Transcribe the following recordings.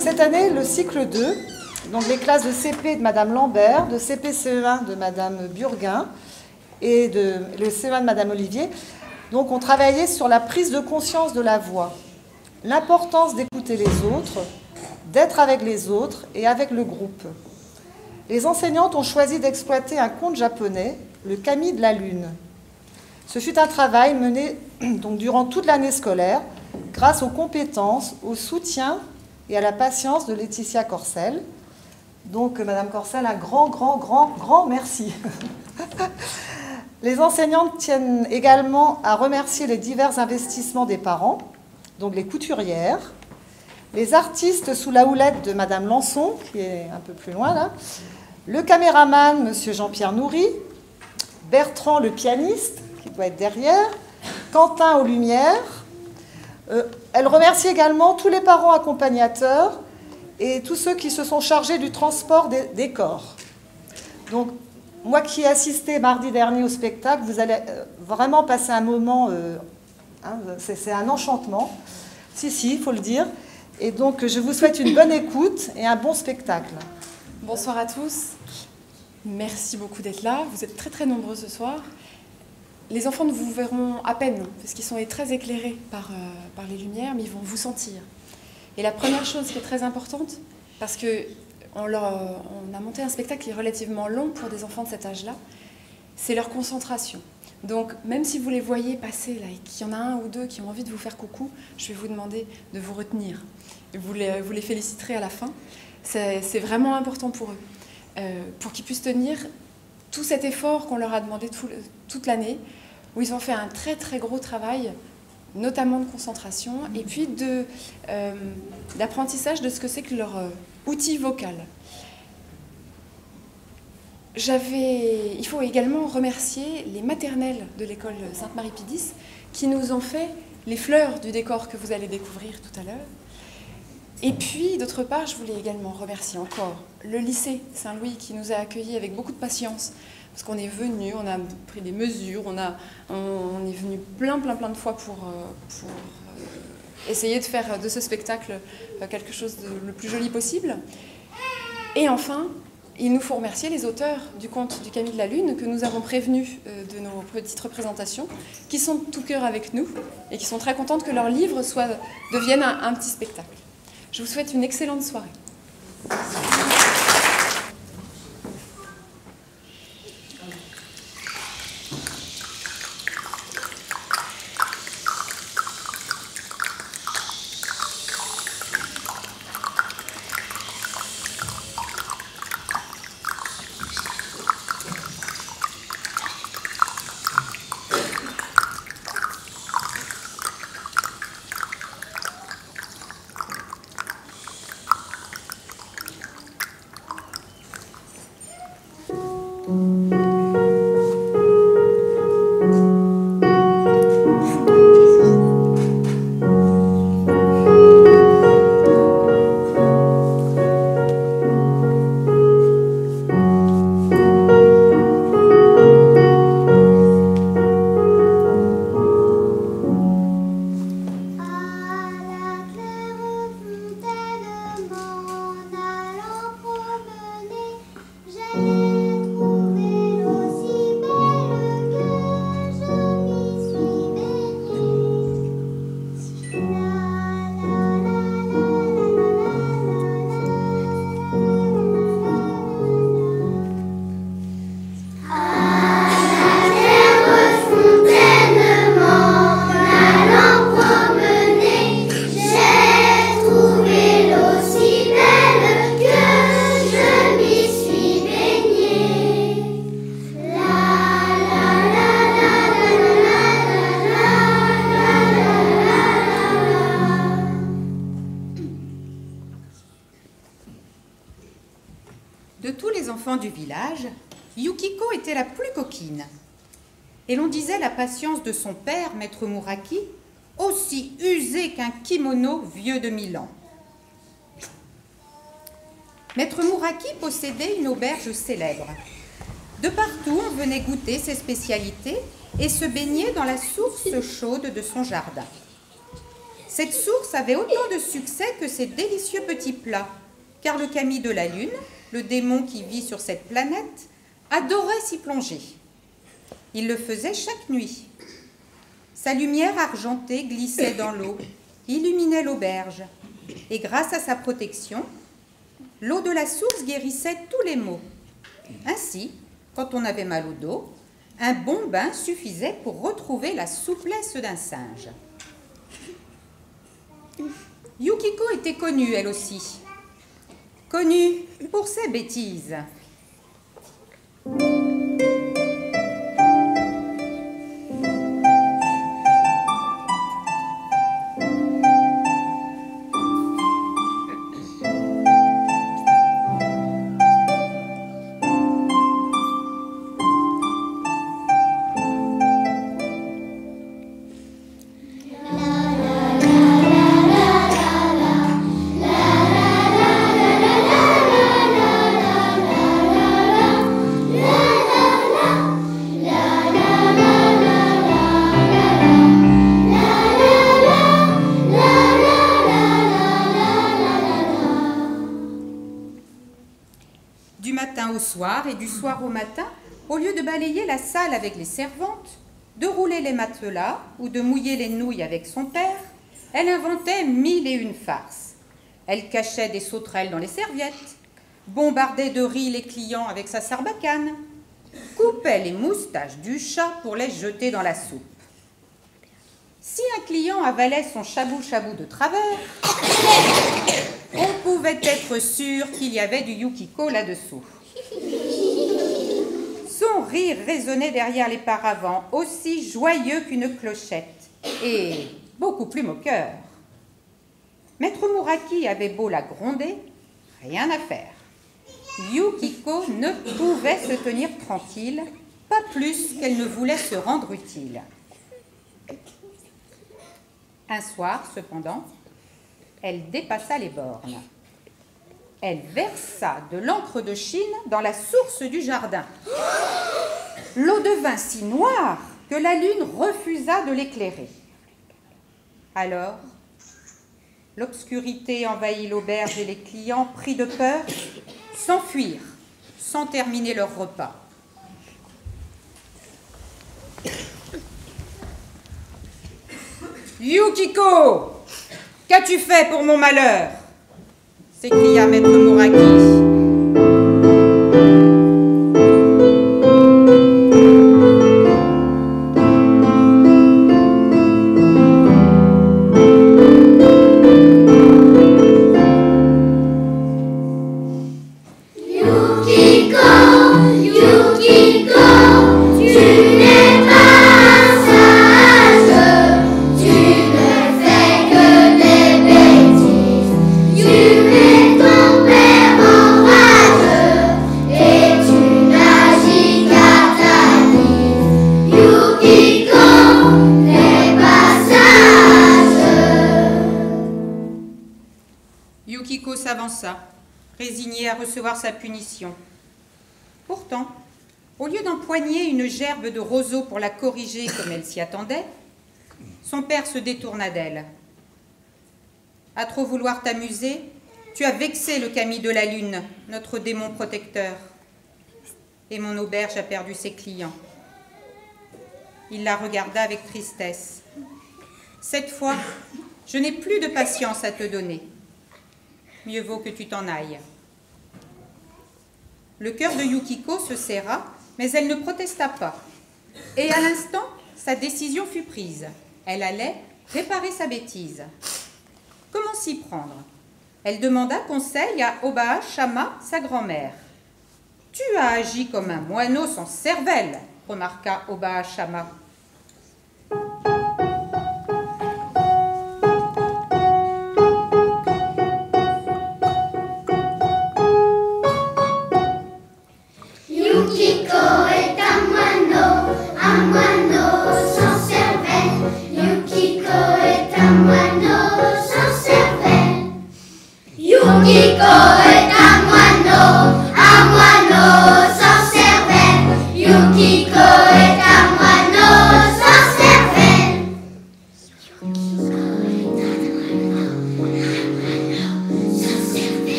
Donc cette année, le cycle 2, donc les classes de CP de Madame Lambert, de CP-CE1 de Madame Burguin et le CE1 de Madame Olivier, donc ont travaillé sur la prise de conscience de la voix, l'importance d'écouter les autres, d'être avec les autres et avec le groupe. Les enseignantes ont choisi d'exploiter un conte japonais, le Kami de la Lune. Ce fut un travail mené donc, durant toute l'année scolaire, grâce aux compétences, au soutien et à la patience de Laetitia Corcel. Donc, Madame Corcel, un grand merci. Les enseignantes tiennent également à remercier les divers investissements des parents, donc les couturières, les artistes sous la houlette de Madame Lançon, qui est un peu plus loin là, le caméraman, Monsieur Jean-Pierre Nourry, Bertrand le pianiste, qui doit être derrière, Quentin aux lumières. Elle remercie également tous les parents accompagnateurs et tous ceux qui se sont chargés du transport des décors. Donc, moi qui ai assisté mardi dernier au spectacle, vous allez vraiment passer un moment, c'est un enchantement, si, il faut le dire. Et donc, je vous souhaite une bonne écoute et un bon spectacle. Bonsoir à tous. Merci beaucoup d'être là. Vous êtes très nombreux ce soir. Les enfants ne vous verront à peine, parce qu'ils sont très éclairés par les lumières, mais ils vont vous sentir. Et la première chose qui est très importante, parce qu'on a monté un spectacle qui est relativement long pour des enfants de cet âge-là, c'est leur concentration. Donc, même si vous les voyez passer là, et qu'il y en a un ou deux qui ont envie de vous faire coucou, je vais vous demander de vous retenir. Vous les féliciterez à la fin. C'est vraiment important pour eux, pour qu'ils puissent tenir tout cet effort qu'on leur a demandé toute l'année, où ils ont fait un très gros travail, notamment de concentration, et puis d'apprentissage de ce que c'est que leur outil vocal. Il faut également remercier les maternelles de l'école Sainte-Marie-Pie-X qui nous ont fait les fleurs du décor que vous allez découvrir tout à l'heure. Et puis, d'autre part, je voulais également remercier encore le lycée Saint-Louis qui nous a accueillis avec beaucoup de patience. Parce qu'on est venu, on a pris des mesures, on est venu plein de fois pour essayer de faire de ce spectacle quelque chose de le plus joli possible. Et enfin, il nous faut remercier les auteurs du conte du Kami de la Lune que nous avons prévenus de nos petites représentations, qui sont de tout cœur avec nous et qui sont très contentes que leur livre devienne un petit spectacle. Je vous souhaite une excellente soirée. Du village, Yukiko était la plus coquine. Et l'on disait la patience de son père, maître Muraki, aussi usée qu'un kimono vieux de 1000 ans. Maître Muraki possédait une auberge célèbre. De partout, on venait goûter ses spécialités et se baigner dans la source chaude de son jardin. Cette source avait autant de succès que ses délicieux petits plats, car le Kami de la Lune, le démon qui vit sur cette planète, adorait s'y plonger. Il le faisait chaque nuit. Sa lumière argentée glissait dans l'eau, illuminait l'auberge, et grâce à sa protection, l'eau de la source guérissait tous les maux. Ainsi, quand on avait mal au dos, un bon bain suffisait pour retrouver la souplesse d'un singe. Yukiko était connue, elle aussi. Connue pour ses bêtises. Du matin au soir et du soir au matin, au lieu de balayer la salle avec les servantes, de rouler les matelas ou de mouiller les nouilles avec son père, elle inventait 1001 farces. Elle cachait des sauterelles dans les serviettes, bombardait de riz les clients avec sa sarbacane, coupait les moustaches du chat pour les jeter dans la soupe. Si un client avalait son chabou-chabou de travers, on pouvait être sûr qu'il y avait du Yukiko là-dessous. Son rire résonnait derrière les paravents, aussi joyeux qu'une clochette, et beaucoup plus moqueur. Maître Muraki avait beau la gronder, rien à faire. Yukiko ne pouvait se tenir tranquille, pas plus qu'elle ne voulait se rendre utile. Un soir, cependant, elle dépassa les bornes. Elle versa de l'encre de Chine dans la source du jardin. L'eau devint si noire que la lune refusa de l'éclairer. Alors, l'obscurité envahit l'auberge et les clients, pris de peur, s'enfuirent sans terminer leur repas. « Yukiko, qu'as-tu fait pour mon malheur ?» s'écria Maître Muraki. Yukiko s'avança, résignée à recevoir sa punition. Pourtant, au lieu d'empoigner une gerbe de roseaux pour la corriger comme elle s'y attendait, son père se détourna d'elle. « À trop vouloir t'amuser, tu as vexé le Kami de la Lune, notre démon protecteur. Et mon auberge a perdu ses clients. » Il la regarda avec tristesse. « Cette fois, je n'ai plus de patience à te donner. Mieux vaut que tu t'en ailles. » Le cœur de Yukiko se serra, mais elle ne protesta pas. Et à l'instant, sa décision fut prise. Elle allait réparer sa bêtise. Comment s'y prendre? Elle demanda conseil à Obaa Shama, sa grand-mère. « Tu as agi comme un moineau sans cervelle, » remarqua Obaa Shama.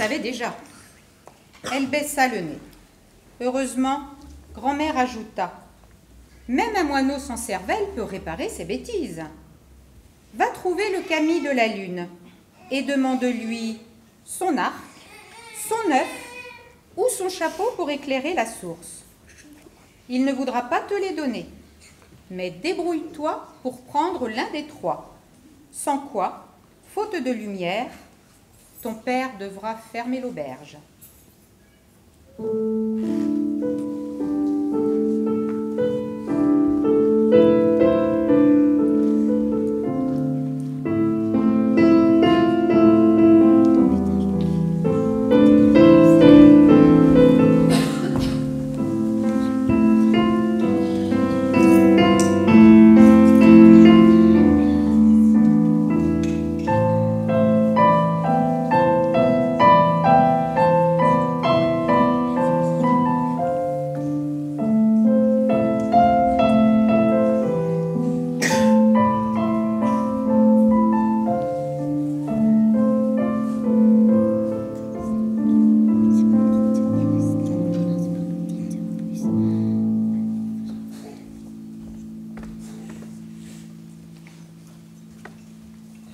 savais déjà. Elle baissa le nez. Heureusement, grand-mère ajouta. Même un moineau sans cervelle peut réparer ses bêtises. Va trouver le Camille de la Lune et demande-lui son arc, son œuf ou son chapeau pour éclairer la source. Il ne voudra pas te les donner, mais débrouille-toi pour prendre l'un des trois. Sans quoi, faute de lumière, ton père devra fermer l'auberge.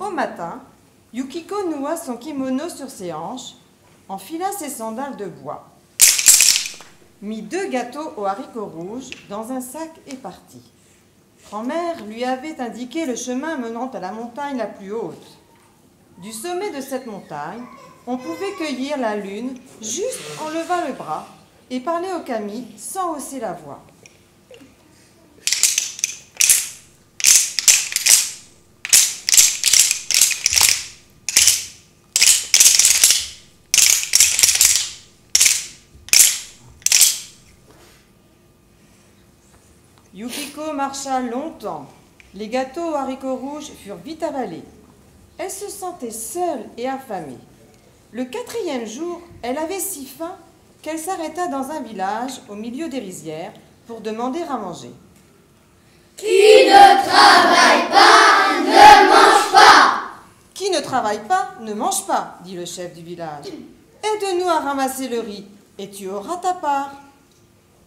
Au matin, Yukiko noua son kimono sur ses hanches, enfila ses sandales de bois, mit 2 gâteaux aux haricots rouges dans un sac et partit. Grand-mère lui avait indiqué le chemin menant à la montagne la plus haute. Du sommet de cette montagne, on pouvait cueillir la lune juste en levant le bras et parler au kami sans hausser la voix. Yukiko marcha longtemps. Les gâteaux aux haricots rouges furent vite avalés. Elle se sentait seule et affamée. Le 4e jour, elle avait si faim qu'elle s'arrêta dans un village au milieu des rizières pour demander à manger. Qui ne travaille pas ne mange pas. Qui ne travaille pas ne mange pas, dit le chef du village. Aide-nous à ramasser le riz et tu auras ta part.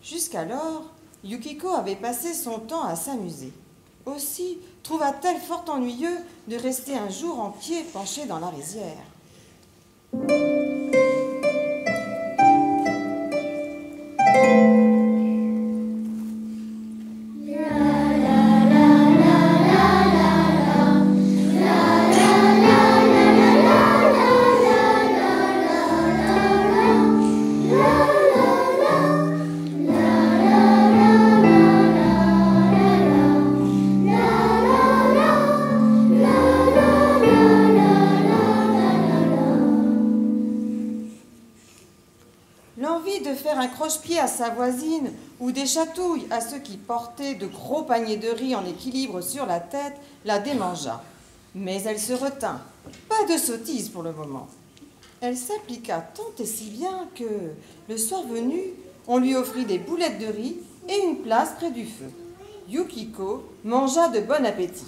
Jusqu'alors, Yukiko avait passé son temps à s'amuser. Aussi trouva-t-elle fort ennuyeux de rester un jour entier penchée dans la rizière. L'envie de faire un croche-pied à sa voisine ou des chatouilles à ceux qui portaient de gros paniers de riz en équilibre sur la tête la démangea. Mais elle se retint. Pas de sottise pour le moment. Elle s'appliqua tant et si bien que, le soir venu, on lui offrit des boulettes de riz et une place près du feu. Yukiko mangea de bon appétit.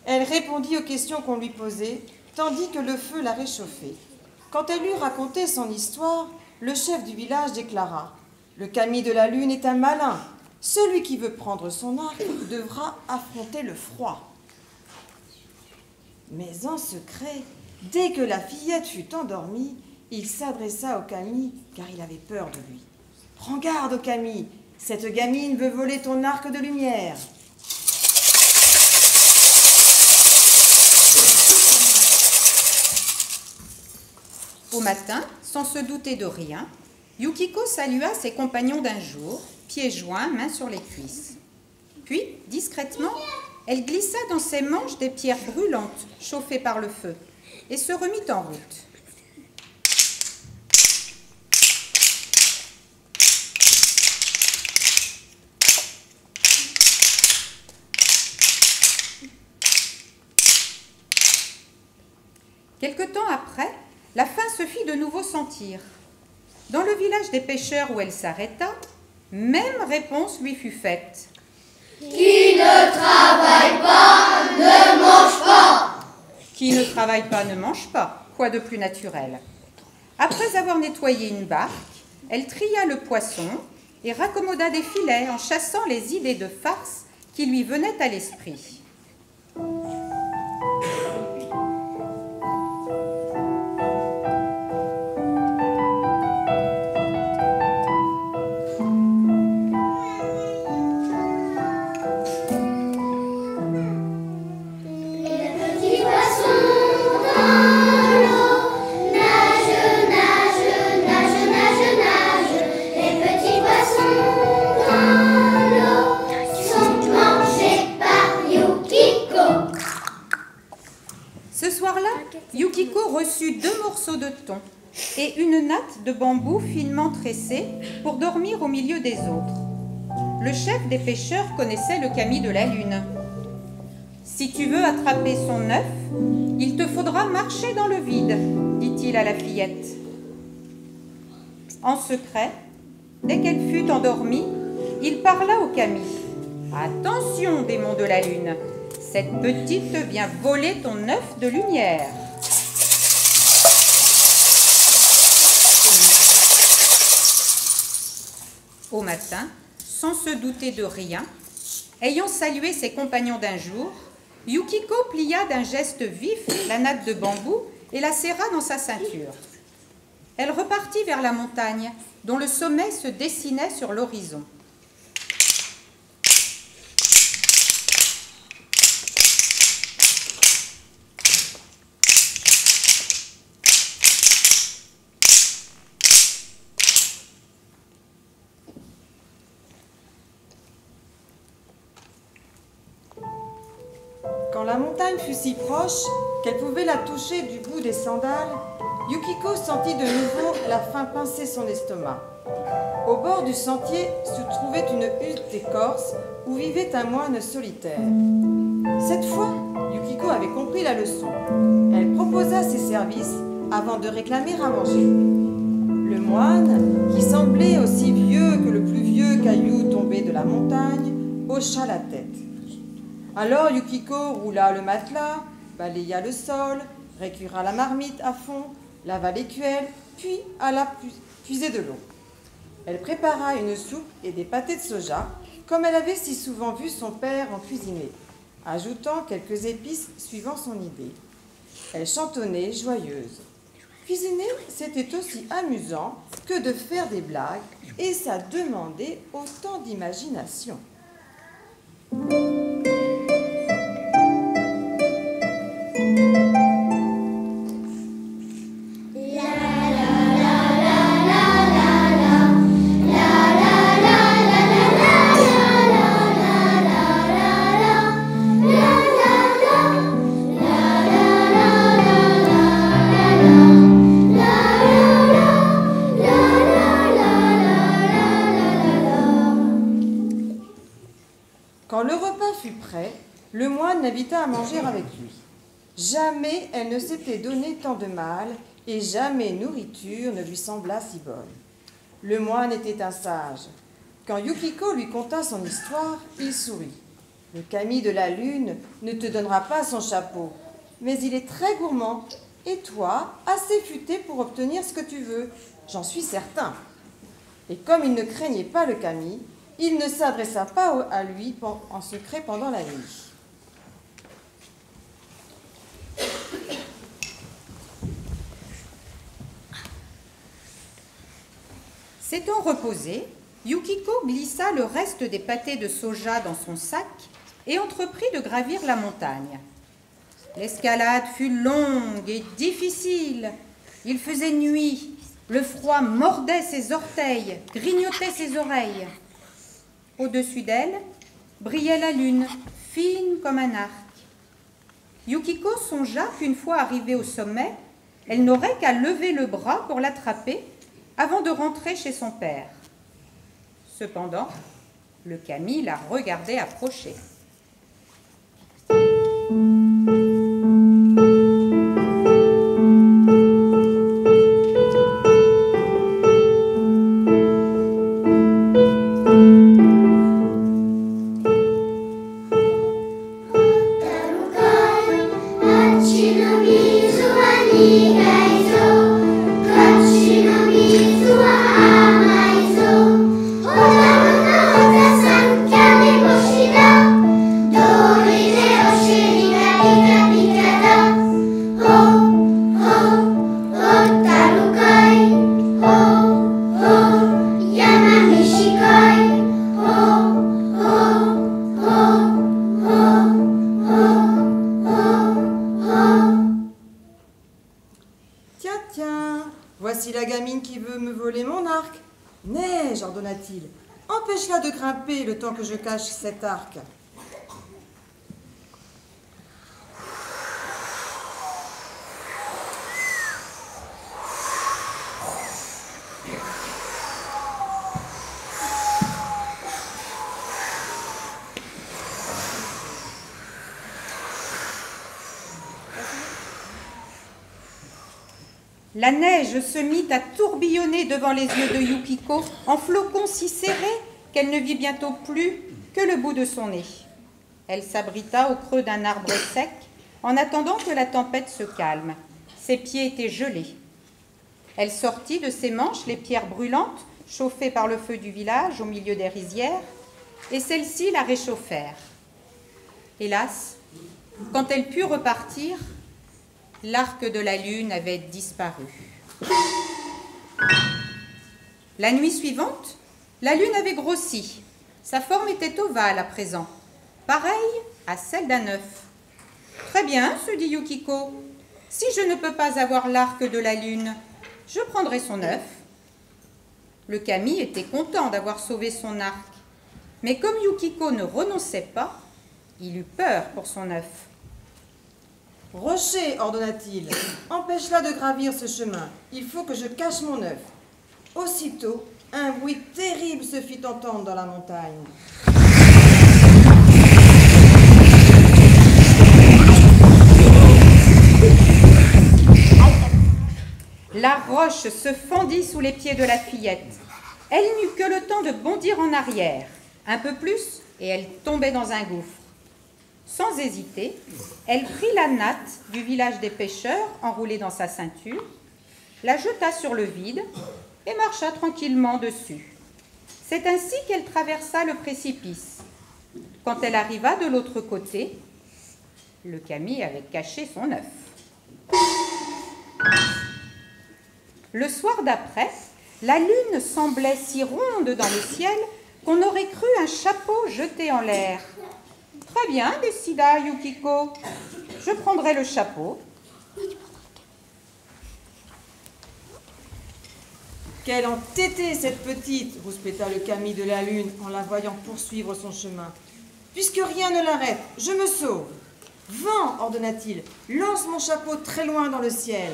Elle répondit aux questions qu'on lui posait, tandis que le feu la réchauffait. Quand elle eut raconté son histoire, le chef du village déclara « Le Camille de la Lune est un malin. Celui qui veut prendre son arc devra affronter le froid. » Mais en secret, dès que la fillette fut endormie, il s'adressa au Camille car il avait peur de lui. « Prends garde, Camille, cette gamine veut voler ton arc de lumière. » Au matin, sans se douter de rien, Yukiko salua ses compagnons d'un jour, pieds joints, mains sur les cuisses. Puis, discrètement, elle glissa dans ses manches des pierres brûlantes, chauffées par le feu, et se remit en route. Quelque temps après, la faim se fit de nouveau sentir. Dans le village des pêcheurs où elle s'arrêta, même réponse lui fut faite. Qui ne travaille pas ne mange pas. Qui ne travaille pas ne mange pas. Quoi de plus naturel? Après avoir nettoyé une barque, elle tria le poisson et raccommoda des filets en chassant les idées de farce qui lui venaient à l'esprit. Yukiko reçut 2 morceaux de thon et une natte de bambou finement tressée pour dormir au milieu des autres. Le chef des pêcheurs connaissait le kami de la lune. Si tu veux attraper son œuf, il te faudra marcher dans le vide, dit-il à la fillette. En secret, dès qu'elle fut endormie, il parla au kami. Attention, démon de la lune, cette petite vient voler ton œuf de lumière. Au matin, sans se douter de rien, ayant salué ses compagnons d'un jour, Yukiko plia d'un geste vif la natte de bambou et la serra dans sa ceinture. Elle repartit vers la montagne, dont le sommet se dessinait sur l'horizon. Quand la montagne fut si proche qu'elle pouvait la toucher du bout des sandales, Yukiko sentit de nouveau la faim pincer son estomac. Au bord du sentier se trouvait une hutte d'écorce où vivait un moine solitaire. Cette fois, Yukiko avait compris la leçon. Elle proposa ses services avant de réclamer à manger. Le moine, qui semblait aussi vieux que le plus vieux caillou tombé de la montagne, hocha la tête. Alors Yukiko roula le matelas, balaya le sol, récura la marmite à fond, lava l'écuelle, puis alla puiser de l'eau. Elle prépara une soupe et des pâtés de soja, comme elle avait si souvent vu son père en cuisiner, ajoutant quelques épices suivant son idée. Elle chantonnait joyeuse. Cuisiner, c'était aussi amusant que de faire des blagues, et ça demandait autant d'imagination. Quand le repas fut prêt, le moine l'invita à manger avec lui. Jamais elle ne s'était donné tant de mal et jamais nourriture ne lui sembla si bonne. Le moine était un sage. Quand Yukiko lui conta son histoire, il sourit. Le kami de la lune ne te donnera pas son chapeau, mais il est très gourmand. Et toi, assez futé pour obtenir ce que tu veux, j'en suis certain. Et comme il ne craignait pas le kami, il ne s'adressa pas à lui en secret pendant la nuit. S'étant reposée, Yukiko glissa le reste des pâtés de soja dans son sac et entreprit de gravir la montagne. L'escalade fut longue et difficile. Il faisait nuit, le froid mordait ses orteils, grignotait ses oreilles. Au-dessus d'elle, brillait la lune, fine comme un arc. Yukiko songea qu'une fois arrivée au sommet, elle n'aurait qu'à lever le bras pour l'attraper avant de rentrer chez son père. Cependant, le kami la regardait approcher. Voici la gamine qui veut me voler mon arc. Neige, ordonna-t-il. Empêche-la de grimper le temps que je cache cet arc. La neige se mit à tourbillonner devant les yeux de Yukiko en flocons si serrés qu'elle ne vit bientôt plus que le bout de son nez. Elle s'abrita au creux d'un arbre sec en attendant que la tempête se calme. Ses pieds étaient gelés. Elle sortit de ses manches les pierres brûlantes chauffées par le feu du village au milieu des rizières, et celles-ci la réchauffèrent. Hélas, quand elle put repartir, l'arc de la lune avait disparu. La nuit suivante, la lune avait grossi. Sa forme était ovale à présent, pareille à celle d'un œuf. « Très bien, se dit Yukiko. Si je ne peux pas avoir l'arc de la lune, je prendrai son œuf. » Le kami était content d'avoir sauvé son arc, mais comme Yukiko ne renonçait pas, il eut peur pour son œuf. « Rocher, ordonna-t-il, empêche-la de gravir ce chemin. Il faut que je cache mon œuf. » Aussitôt, un bruit terrible se fit entendre dans la montagne. La roche se fendit sous les pieds de la fillette. Elle n'eut que le temps de bondir en arrière. Un peu plus, et elle tombait dans un gouffre. Sans hésiter, elle prit la natte du village des pêcheurs enroulée dans sa ceinture, la jeta sur le vide et marcha tranquillement dessus. C'est ainsi qu'elle traversa le précipice. Quand elle arriva de l'autre côté, le kami avait caché son œuf. Le soir d'après, la lune semblait si ronde dans le ciel qu'on aurait cru un chapeau jeté en l'air. « Très bien, décida Yukiko. Je prendrai le chapeau. » Quelle entêtée cette petite, rouspéta le kami de la lune en la voyant poursuivre son chemin. Puisque rien ne l'arrête, je me sauve. Vent, ordonna-t-il, lance mon chapeau très loin dans le ciel.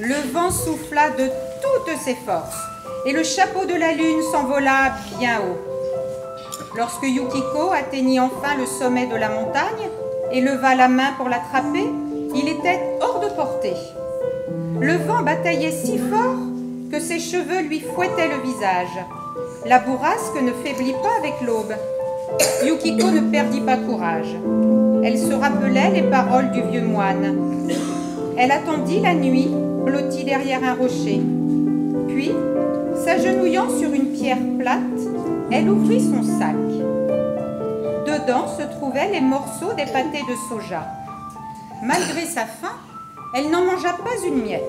Le vent souffla de toutes ses forces et le chapeau de la lune s'envola bien haut. Lorsque Yukiko atteignit enfin le sommet de la montagne et leva la main pour l'attraper, il était hors de portée. Le vent bataillait si fort que ses cheveux lui fouettaient le visage. La bourrasque ne faiblit pas avec l'aube. Yukiko ne perdit pas courage. Elle se rappelait les paroles du vieux moine. Elle attendit la nuit, blottie derrière un rocher. Puis, s'agenouillant sur une pierre plate, elle ouvrit son sac. Dedans se trouvaient les morceaux des pâtés de soja. Malgré sa faim, elle n'en mangea pas une miette.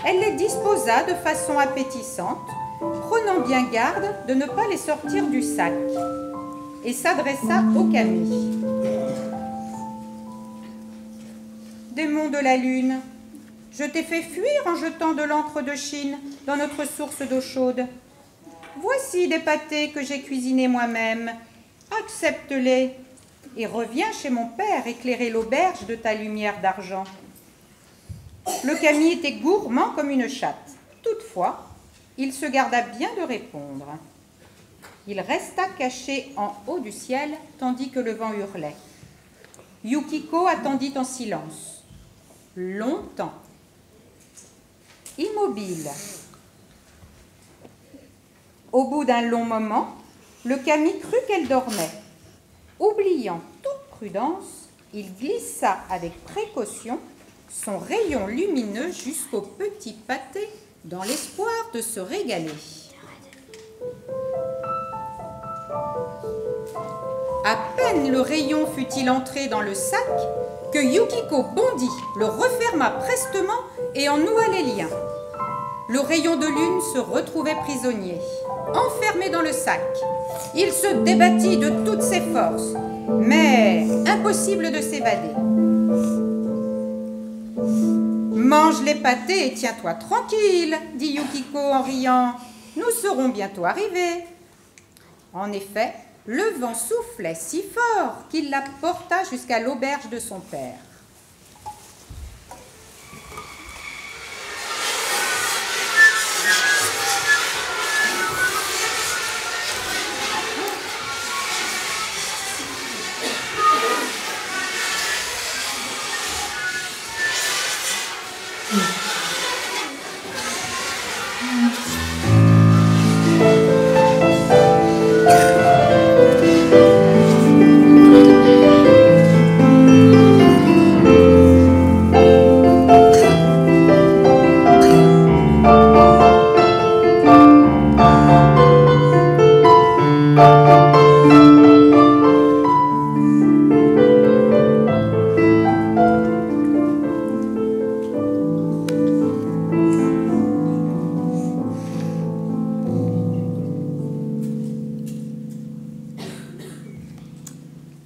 Elle les disposa de façon appétissante, prenant bien garde de ne pas les sortir du sac, et s'adressa au kami. « Démon de la lune, je t'ai fait fuir en jetant de l'encre de Chine dans notre source d'eau chaude. Voici des pâtés que j'ai cuisinés moi-même. Accepte-les et reviens chez mon père éclairer l'auberge de ta lumière d'argent. » Le kami était gourmand comme une chatte. Toutefois, il se garda bien de répondre. Il resta caché en haut du ciel tandis que le vent hurlait. Yukiko attendit en silence. Longtemps. Immobile. Au bout d'un long moment, le kami crut qu'elle dormait. Oubliant toute prudence, il glissa avec précaution son rayon lumineux jusqu'au petit pâté dans l'espoir de se régaler. À peine le rayon fut-il entré dans le sac que Yukiko bondit, le referma prestement et en noua les liens. Le rayon de lune se retrouvait prisonnier, enfermé dans le sac. Il se débattit de toutes ses forces, mais impossible de s'évader. Mange les pâtés et tiens-toi tranquille, dit Yukiko en riant. Nous serons bientôt arrivés. En effet, le vent soufflait si fort qu'il la porta jusqu'à l'auberge de son père.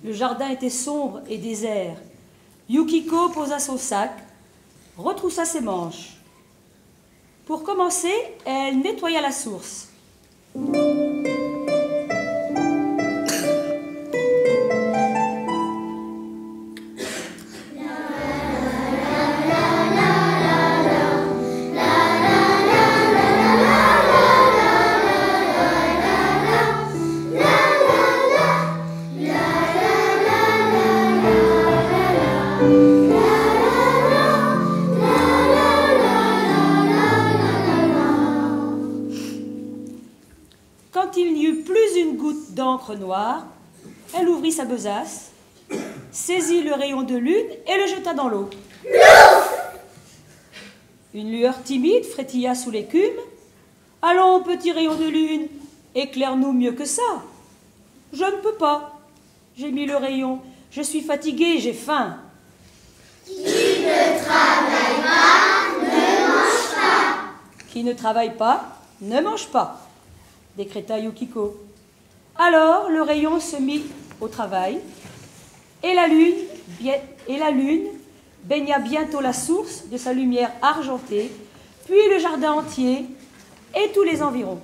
Le jardin était sombre et désert. Yukiko posa son sac, retroussa ses manches. Pour commencer, elle nettoya la source. Quand il n'y eut plus une goutte d'encre noire, elle ouvrit sa besace, saisit le rayon de lune et le jeta dans l'eau. Une lueur timide frétilla sous l'écume. « Allons, petit rayon de lune, éclaire-nous mieux que ça. »« Je ne peux pas. J'ai mis le rayon. Je suis fatiguée, j'ai faim. »« Qui ne travaille pas, ne mange pas. » Qui ne travaille pas, ne mange pas, décréta Yukiko. Alors le rayon se mit au travail, et la lune baigna bientôt la source de sa lumière argentée, puis le jardin entier et tous les environs.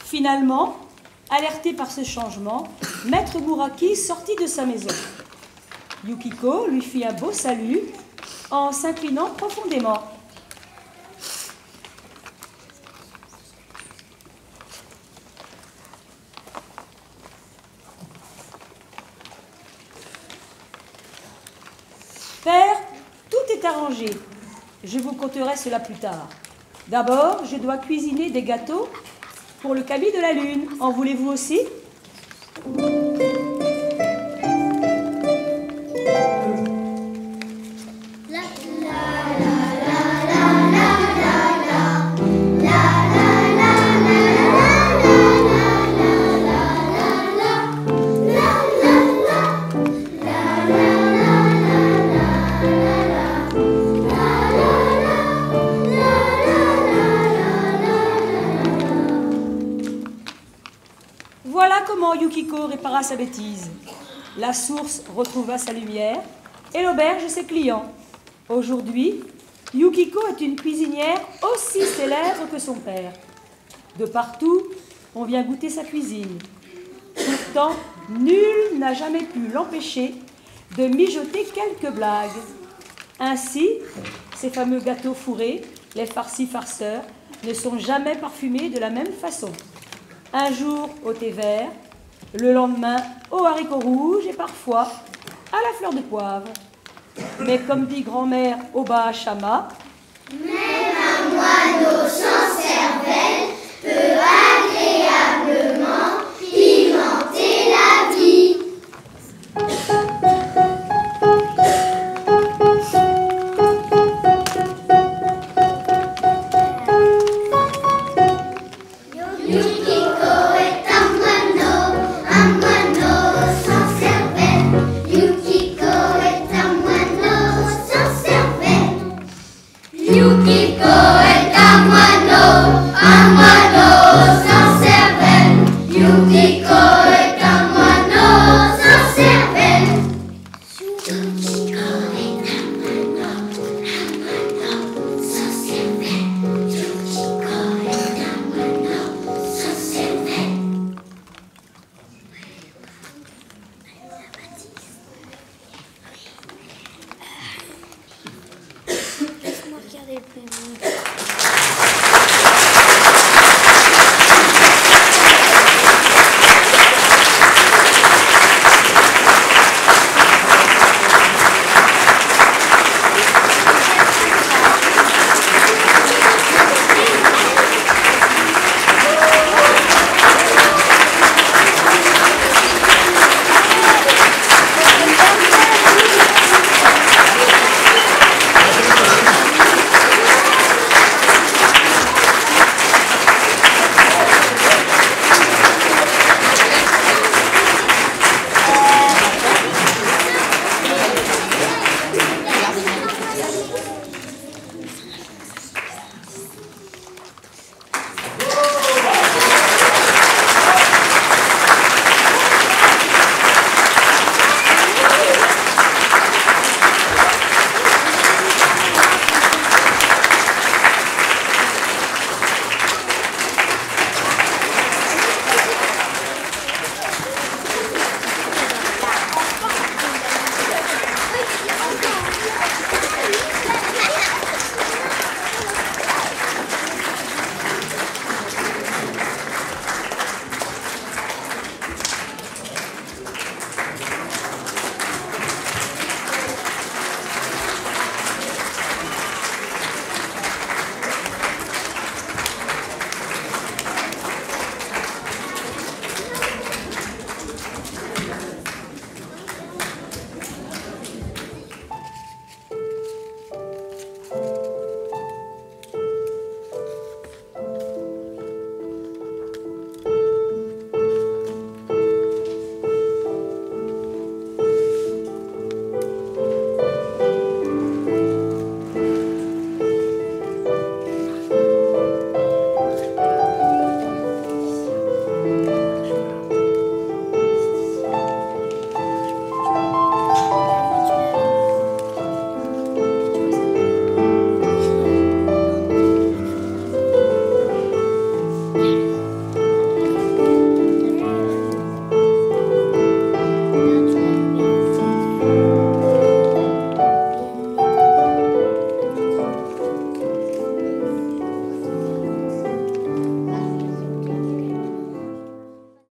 Finalement, alerté par ce changement, Maître Muraki sortit de sa maison. Yukiko lui fit un beau salut en s'inclinant profondément. Père, tout est arrangé. Je vous conterai cela plus tard. D'abord, je dois cuisiner des gâteaux pour le camis de la lune. En voulez-vous aussi? Voilà comment Yukiko répara sa bêtise. La source retrouva sa lumière et l'auberge ses clients. Aujourd'hui, Yukiko est une cuisinière aussi célèbre que son père. De partout, on vient goûter sa cuisine. Pourtant, nul n'a jamais pu l'empêcher de mijoter quelques blagues. Ainsi, ces fameux gâteaux fourrés, les farcis farceurs, ne sont jamais parfumés de la même façon. Un jour au thé vert, le lendemain aux haricots rouges et parfois à la fleur de poivre. Mais comme dit grand-mère Oba Shama, même un moineau